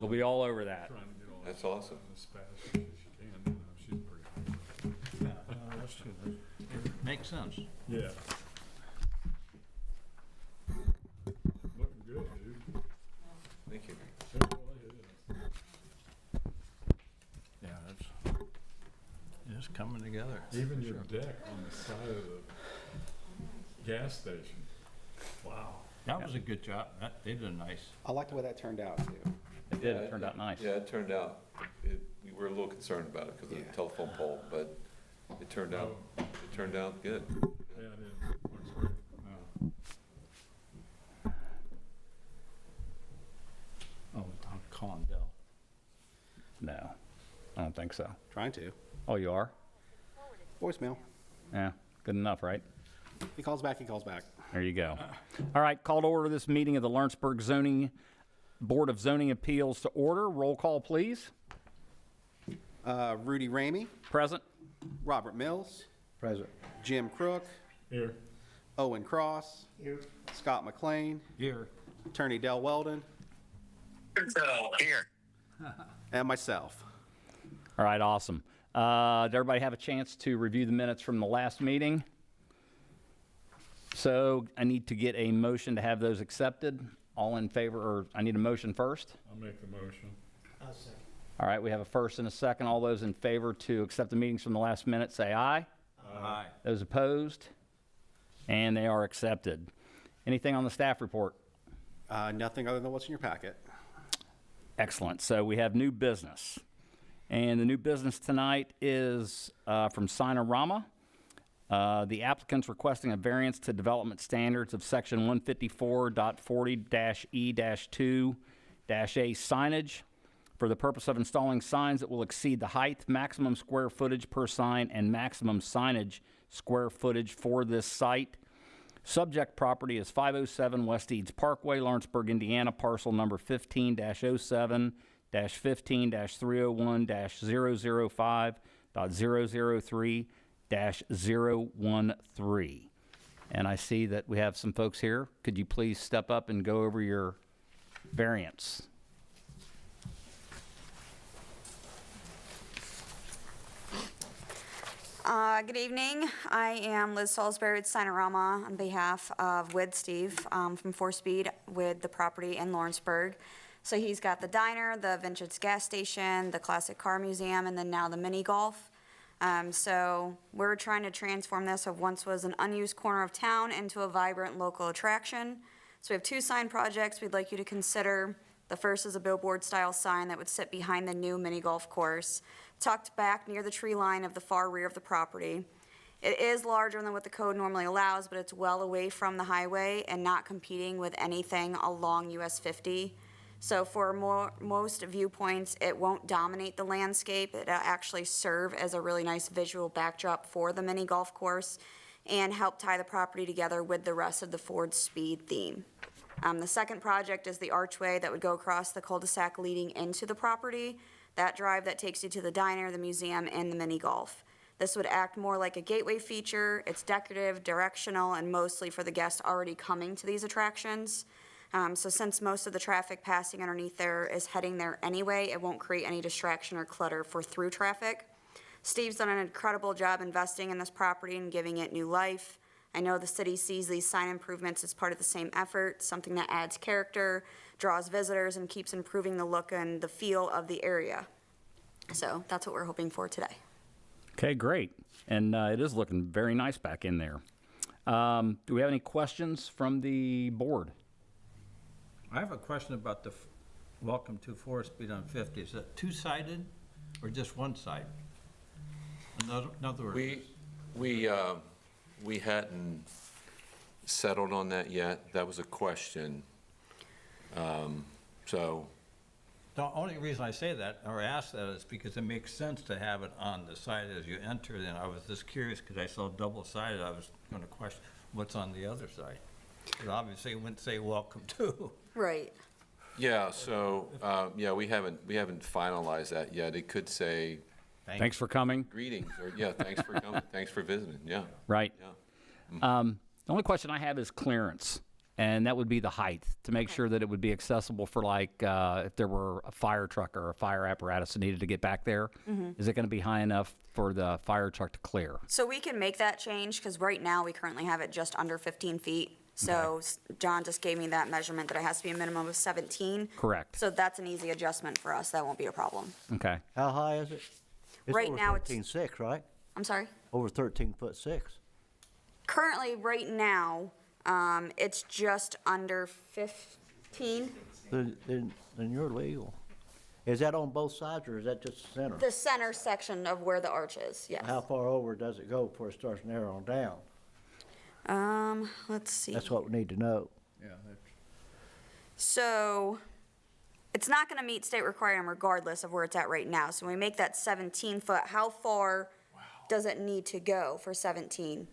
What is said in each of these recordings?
We'll be all over that. Trying to get all That's that awesome. as fast as she can. She's pretty. That's true. It makes sense. Yeah. Looking good, dude. Thank you. It really is. Yeah, it's coming together. Even your deck on the side of the gas station. Wow. That was a good job. They did nice. I like the way that turned out too. It did, it turned out nice. Yeah, it turned out, we were a little concerned about it because of the telephone pole, but it turned out good. Yeah, it is. Looks great. Oh, Tom Condell. No, I don't think so. Trying to. Oh, you are? Voicemail. Yeah, good enough, right? He calls back, he calls back. There you go. All right, call to order this meeting of the Lawrenceburg Board of Zoning Appeals to order. Roll call, please. Rudy Ramey, Present. Robert Mills, Present. Jim Crook, Here. Owen Cross, Scott McLean, Here. Attorney Del Weldon, Here. and myself. All right, awesome. Did everybody have a chance to review the minutes from the last meeting? So I need to get a motion to have those accepted. All in favor, or I need a motion first? I'll make the motion. All right, we have a first and a second. All those in favor to accept the meetings from the last minute, say aye. Aye. Those opposed? And they are accepted. Anything on the staff report? Nothing other than what's in your packet. Excellent. So we have new business. And the new business tonight is from Sinorama. The applicant's requesting a variance to development standards of section 154.40-E-2-A signage for the purpose of installing signs that will exceed the height, maximum square footage per sign, and maximum signage square footage for this site. Subject property is 507 West Eads Parkway, Lawrenceburg, Indiana, parcel number 15-07-15-301-005.003-013. And I see that we have some folks here. Could you please step up and go over your variance? Good evening. I am Liz Salisbury with Sinorama on behalf of Steve from 4Speed with the property in Lawrenceburg. So he's got the diner, the vintage gas station, the classic car museum, and then now the mini golf. So we're trying to transform this of once was an unused corner of town into a vibrant local attraction. So we have two sign projects we'd like you to consider. The first is a billboard-style sign that would sit behind the new mini golf course, tucked back near the tree line of the far rear of the property. It is larger than what the code normally allows, but it's well away from the highway and not competing with anything along US 50. So for most viewpoints, it won't dominate the landscape. It'll actually serve as a really nice visual backdrop for the mini golf course and help tie the property together with the rest of the 4Speed theme. The second project is the archway that would go across the cul-de-sac leading into the property, that drive that takes you to the diner, the museum, and the mini golf. This would act more like a gateway feature. It's decorative, directional, and mostly for the guests already coming to these attractions. So since most of the traffic passing underneath there is heading there anyway, it won't create any distraction or clutter for through traffic. Steve's done an incredible job investing in this property and giving it new life. I know the city sees these sign improvements as part of the same effort, something that adds character, draws visitors, and keeps improving the look and the feel of the area. So that's what we're hoping for today. Okay, great. And it is looking very nice back in there. Do we have any questions from the board? I have a question about the welcome to 4Speed on 50. Is that two-sided or just one side? In other words, We hadn't settled on that yet. That was a question. So, the only reason I say that or ask that is because it makes sense to have it on the side as you enter. And I was just curious because I saw double-sided. I was going to question what's on the other side. Because obviously it wouldn't say welcome to. Right. yeah, so, yeah, we haven't finalized that yet. It could say Thanks for coming. greetings, or, yeah, thanks for coming, thanks for visiting, yeah. Right. Yeah. The only question I have is clearance. And that would be the height, to make sure that it would be accessible for like, if there were a fire truck or a fire apparatus that needed to get back there. Is it going to be high enough for the fire truck to clear? So we can make that change, because right now we currently have it just under 15 feet. So John just gave me that measurement that it has to be a minimum of 17. Correct. So that's an easy adjustment for us. That won't be a problem. Okay. How high is it? Right now it's- It's over 13.6, right? I'm sorry? Over 13'6". Currently, right now, it's just under 15. Then you're legal. Is that on both sides, or is that just the center? The center section of where the arch is, yes. How far over does it go before it starts narrowing down? Let's see. That's what we need to know. Yeah, that's, So it's not going to meet state requirement regardless of where it's at right now. So when we make that 17 foot, how far does it need to go for 17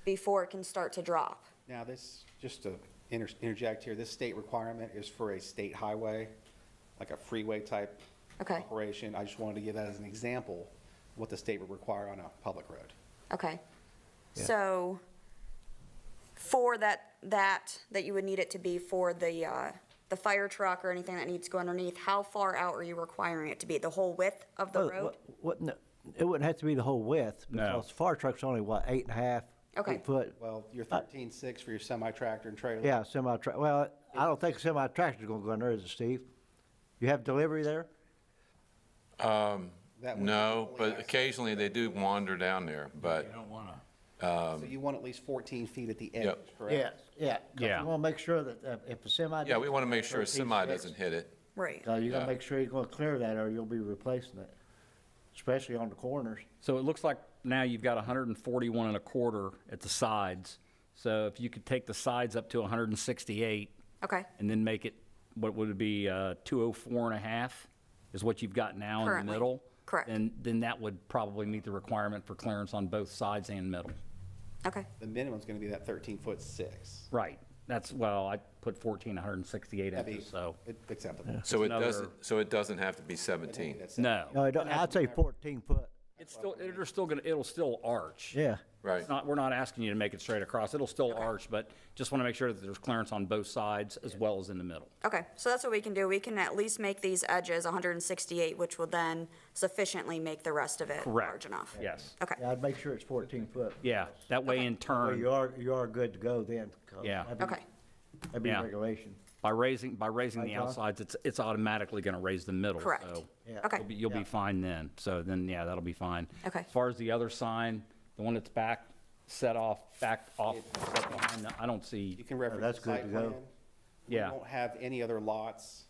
before it can start to drop? Now, this, just to interject here, this state requirement is for a state highway, like a freeway type Okay, operation. I just wanted to give that as an example, of what the state would require on a public road. okay. Yeah. So for that you would need it to be for the fire truck or anything that needs to go underneath, how far out are you requiring it to be? The whole width of the road? It wouldn't have to be the whole width, No. because the fire truck's only, what, 8.5? Okay. 8 foot? Well, you're 13.6 for your semi-tractor and trailer. Yeah, well, I don't think a semi-tractor's gonna go in there, is it, Steve? You have delivery there? That would No, be but only occasionally they do wander down there, but, you don't wanna, So you want at least 14 feet at the edge, Yep. correct? Yes, yeah. 'Cause Yeah. you wanna make sure that if a semi. yeah, we want to make sure a semi 13.6, doesn't hit it. Right. So you gotta Yeah. make sure you're gonna clear that, or you'll be replacing it, especially on the corners. So it looks like now you've got 141 and a quarter at the sides. So if you could take the sides up to 168 Okay, and then make it, what would it be, 204 and a half is what you've got now in the Currently. middle? Correct. And then that would probably meet the requirement for clearance on both sides and middle. okay. The minimum's gonna be that 13.6. Right. That's, well, I put 14, 168 That'd be inches, so, acceptable. So it another- doesn't, so it doesn't have to be 17. That's- no. No, I'd say 14 foot, It's still, it'll still gonna, it'll still arch. yeah. Right. It's not, we're not asking you to make it straight across. It'll still arch, but just want to make sure that there's clearance on both sides as well as in the middle. Okay, so that's what we can do. We can at least make these edges 168, which will then sufficiently make the rest of it large Correct. enough. Yes. Okay, Yeah, I'd make sure it's 14 foot. Yeah, that way in Well, turn, you are good to go then. 'cause Yeah. that'd be- okay, That'd be Yeah. regulation. by raising the John? outsides, it's automatically going to raise the middle. Correct. So Yeah. okay, you'll be fine then. So then, yeah, that'll be fine. Okay. As far as the other sign, the one that's back behind, I don't You see, can reference that's the good site to go. plan. Yeah. We won't have any other lots,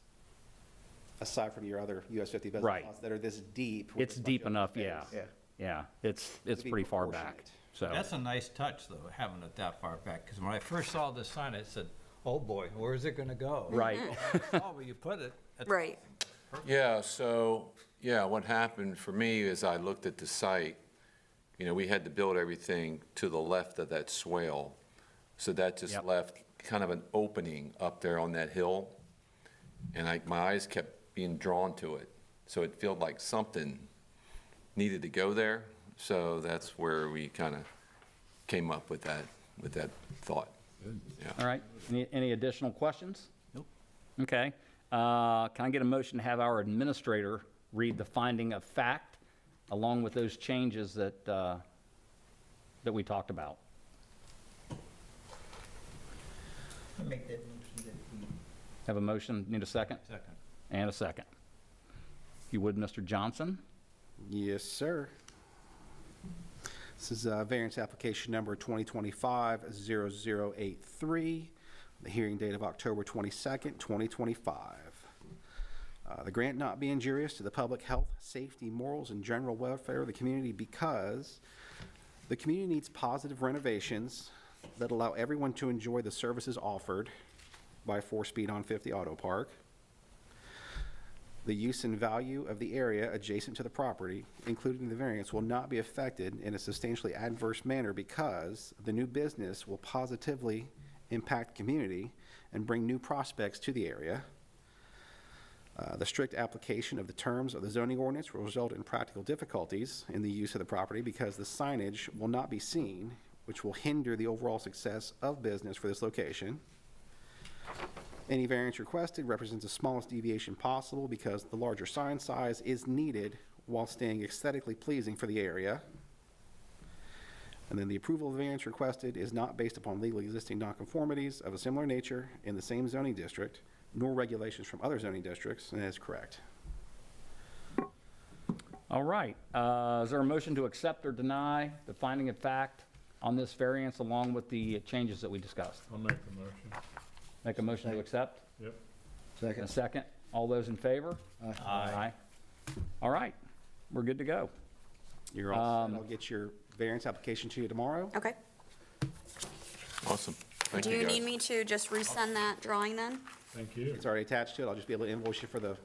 aside from your other US 50 business Right. lots, that are this deep. with it's this much deep open enough, space. yeah. Yeah. Yeah, it's It'd be pretty far back, proportionate. so. That's a nice touch, though, having it that far back, because when I first saw this sign, I said, oh boy, where's it gonna go? Right. Oh, well, you put it. That's right, Yeah, so, yeah, what happened for me is I looked at the site, we had to build everything to the left of that swale. So that just Yep. left kind of an opening up there on that hill. And my eyes kept being drawn to it. So it felt like something needed to go there. So that's where we kind of came up with that thought. Yeah. All right, any additional questions? Nope. Okay, can I get a motion to have our administrator read the finding of fact along with those changes that we talked about? Make that motion. Have a motion, need a second? Second. And a second. If you would, Mr. Johnson? Yes, sir. This is variance application number 2025-0083, the hearing date of October 22nd, 2025. The grant not be injurious to the public health, safety, morals, and general welfare of the community because the community needs positive renovations that allow everyone to enjoy the services offered by 4-Speed on 50 Auto Park. The use and value of the area adjacent to the property, including the variance, will not be affected in a substantially adverse manner because the new business will positively impact the community and bring new prospects to the area. The strict application of the terms of the zoning ordinance will result in practical difficulties in the use of the property because the signage will not be seen, which will hinder the overall success of business for this location. Any variance requested represents the smallest deviation possible because the larger sign size is needed while staying aesthetically pleasing for the area. And then the approval of the variance requested is not based upon legally existing nonconformities of a similar nature in the same zoning district, nor regulations from other zoning districts, and that is correct. All right. Is there a motion to accept or deny the finding of fact on this variance along with the changes that we discussed? I'll make the motion. Make a motion to accept? Yep. And a second? All those in favor? Aye. All right. We're good to go. You're all set. I'll get your variance application to you tomorrow. Okay. Awesome. Thank Do you, you guys. need me to just resend that drawing then? Thank you. It's already attached to it. I'll just be able to invoice you for the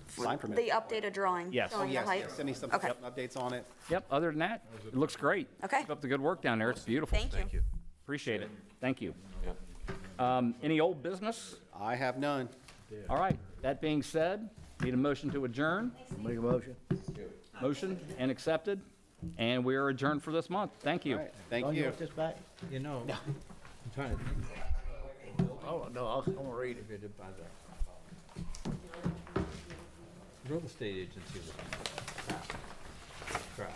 sign permit. The updated drawing? Yes. Showing the Yes, height? yes, send me some Okay. updates on it. Yep, other than that, it looks great. Okay. Keep up the good work down there. It's beautiful. Thank you. Thank you. Appreciate it. Thank you. Yep. Any old business? I have none. All right. That being said, need a motion to adjourn? Make a motion. Motion and accepted. And we are adjourned for this month. Thank you. All right, thank Don, you. want this back? You know, I'm trying to think. Oh, no, I'm gonna read it. If you did buy the real estate agency was crap.